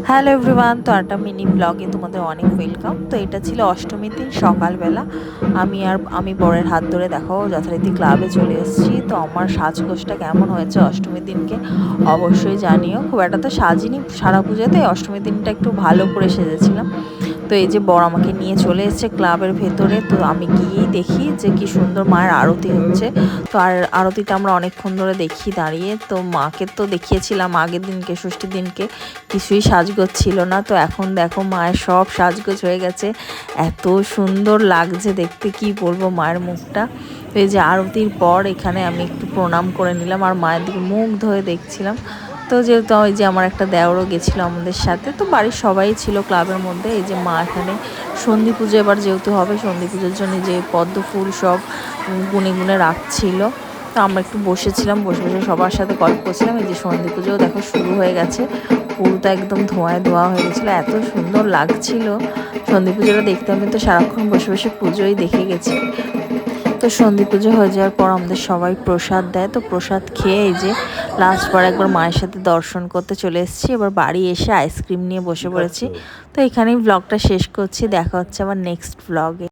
Hello everyone, তো একটা mini ব্লগে তোমাদের অনেক ওয়েলকাম। তো এটা ছিল অষ্টমীর দিন সকালবেলা। আমি বরের হাত ধরে দেখো যথারীতি ক্লাবে চলে এসেছি। তো আমার সাজগোজটা কেমন হয়েছে অষ্টমীর দিনকে অবশ্যই জানিও। খুব একটা তো সাজিনি সারা পুজোতে, অষ্টমীর দিনটা একটু ভালো করে সেজেছিলাম। তো এই যে বর আমাকে নিয়ে চলে এসেছে ক্লাবের ভেতরে। তো আমি গিয়েই দেখি যে কি সুন্দর মায়ের আরতি হচ্ছে। তো আর আরতিটা আমরা অনেকক্ষণ ধরে দেখি দাঁড়িয়ে। তো মাকে তো দেখিয়েছিলাম আগের দিনকে, ষষ্ঠীর দিনকে কিছুই সাজগোজ ছিল না। তো এখন দেখো মায়ের সব সাজগোজ হয়ে গেছে, এত সুন্দর লাগছে দেখতে, কি বলবো মায়ের মুখটা। তো এই যে আরতির পর এখানে আমি একটু প্রণাম করে নিলাম আর মায়ের দিকে মুগ্ধ হয়ে দেখছিলাম। তো যেহেতু ওই যে আমার একটা দেওরও গেছিলো আমাদের সাথে, তো বাড়ির সবাই ছিল ক্লাবের মধ্যে। এই যে মা এখানে সন্ধি পুজো এবার যেহেতু হবে, সন্ধি পুজোর জন্য যে পদ্ম ফুল সব গুনে গুনে রাখছিল। তো আমরা একটু বসেছিলাম, বসে বসে সবার সাথে গল্প করছিলাম। এই যে সন্ধি পুজোও দেখো শুরু হয়ে গেছে, পুরোটা একদম ধোঁয়ায় ধোয়া হয়ে গেছিলো, এত সুন্দর লাগছিল সন্ধি পুজোটা দেখতে। আমি তো সারাক্ষণ বসে বসে পুজোই দেখে গেছি। তো সন্ধি পুজো হয়ে যাওয়ার পর আমাদের সবাই প্রসাদ দেয়। তো প্রসাদ খেয়ে এই যে লাস্টবার একবার মায়ের সাথে দর্শন করতে চলে এসেছি। এবার বাড়ি এসে আইসক্রিম নিয়ে বসে পড়েছি। তো এখানেই ব্লগটা শেষ করছি, দেখা হচ্ছে আবার নেক্সট ব্লগে।